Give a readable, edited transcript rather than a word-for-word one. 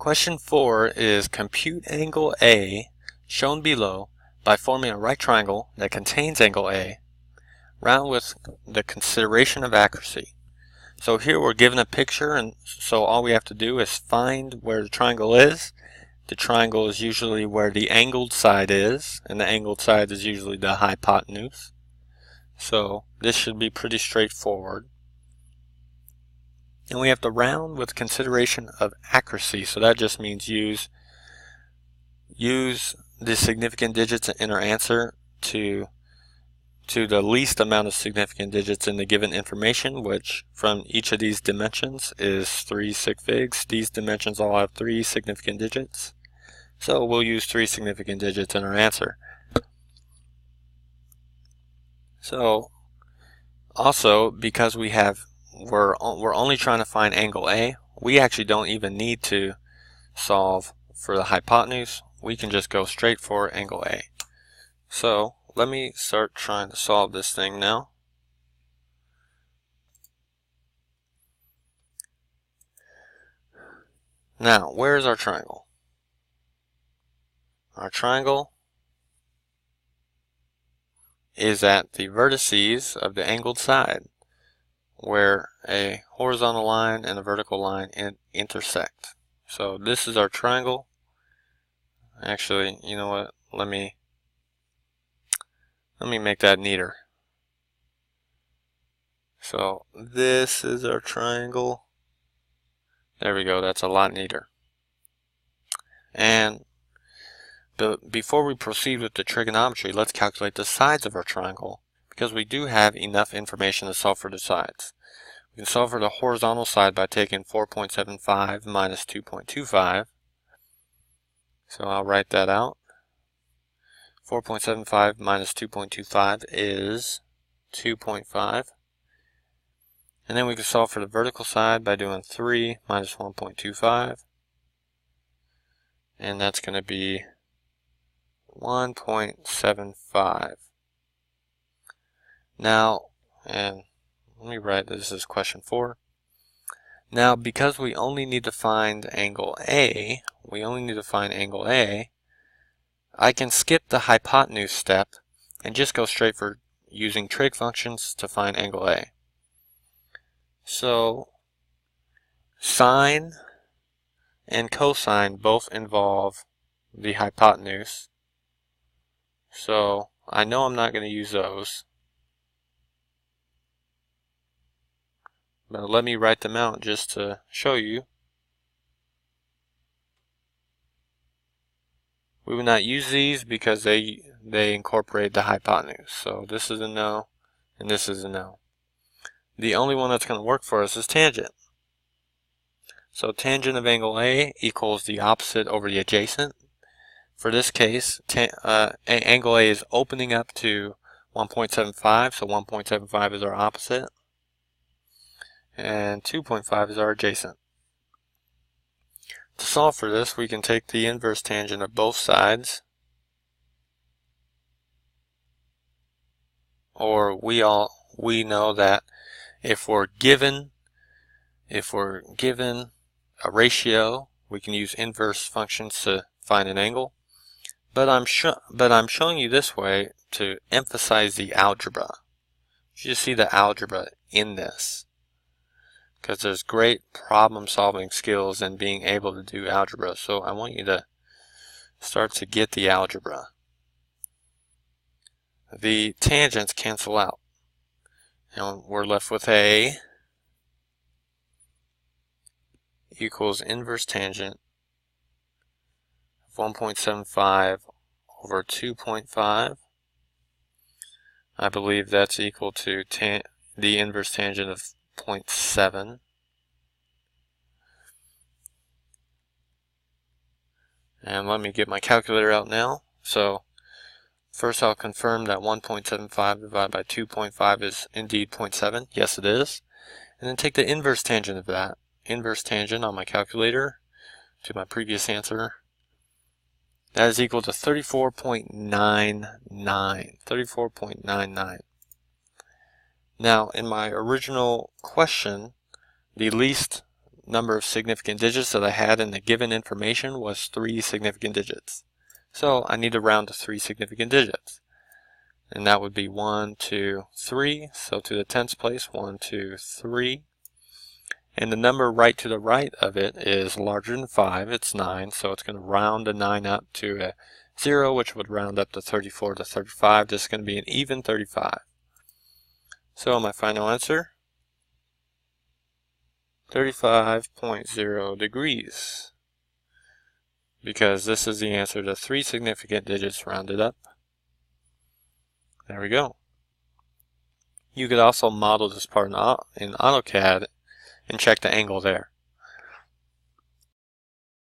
Question 4 is compute angle A shown below by forming a right triangle that contains angle A, round with the consideration of accuracy. So here we're given a picture, and so all we have to do is find where the triangle is. The triangle is usually where the angled side is, and the angled side is usually the hypotenuse. So this should be pretty straightforward. And we have to round with consideration of accuracy, so that just means use the significant digits in our answer to the least amount of significant digits in the given information, which from each of these dimensions is 3 sig figs. These dimensions all have 3 significant digits, so we'll use 3 significant digits in our answer. So also, because we're only trying to find angle A, we actually don't even need to solve for the hypotenuse. We can just go straight for angle A. So let me start trying to solve this thing now. Now, where is our triangle? Our triangle is at the vertices of the angled side, where a horizontal line and a vertical line intersect. So this is our triangle. Actually, you know what? Let me make that neater. So this is our triangle. There we go. That's a lot neater. And before we proceed with the trigonometry, let's calculate the sides of our triangle, because we do have enough information to solve for the sides. We can solve for the horizontal side by taking 4.75 minus 2.25. So I'll write that out. 4.75 minus 2.25 is 2.5. And then we can solve for the vertical side by doing 3 minus 1.25. And that's going to be 1.75. Now, and let me write this as question 4. Now, because we only need to find angle A, I can skip the hypotenuse step and just go straight for using trig functions to find angle A. So sine and cosine both involve the hypotenuse. So I know I'm not going to use those. But let me write them out just to show you. We will not use these because they incorporate the hypotenuse. So this is a no, and this is a no. The only one that's going to work for us is tangent. So tangent of angle A equals the opposite over the adjacent. For this case, angle A is opening up to 1.75, so 1.75 is our opposite, and 2.5 is our adjacent. To solve for this, we can take the inverse tangent of both sides, or we know that if we're given a ratio, we can use inverse functions to find an angle. But I'm showing you this way to emphasize the algebra. You just see the algebra in this, because there's great problem solving skills in being able to do algebra. So I want you to start to get the algebra. The tangents cancel out, and we're left with A equals inverse tangent of 1.75 over 2.5. I believe that's equal to the inverse tangent of 0.7. And let me get my calculator out now. So first I'll confirm that 1.75 divided by 2.5 is indeed 0.7. Yes, it is. And then take the inverse tangent of that. Inverse tangent on my calculator to my previous answer. That is equal to 34.99. 34.99. Now, in my original question, the least number of significant digits that I had in the given information was 3 significant digits. So I need to round to 3 significant digits. And that would be 1, 2, 3. So to the tens place, 1, 2, 3. And the number right to the right of it is larger than 5. It's 9. So it's going to round the 9 up to a 0, which would round up to 34 to 35. This is going to be an even 35. So my final answer, 35.0 degrees. Because this is the answer to 3 significant digits rounded up. There we go. You could also model this part in AutoCAD and check the angle there.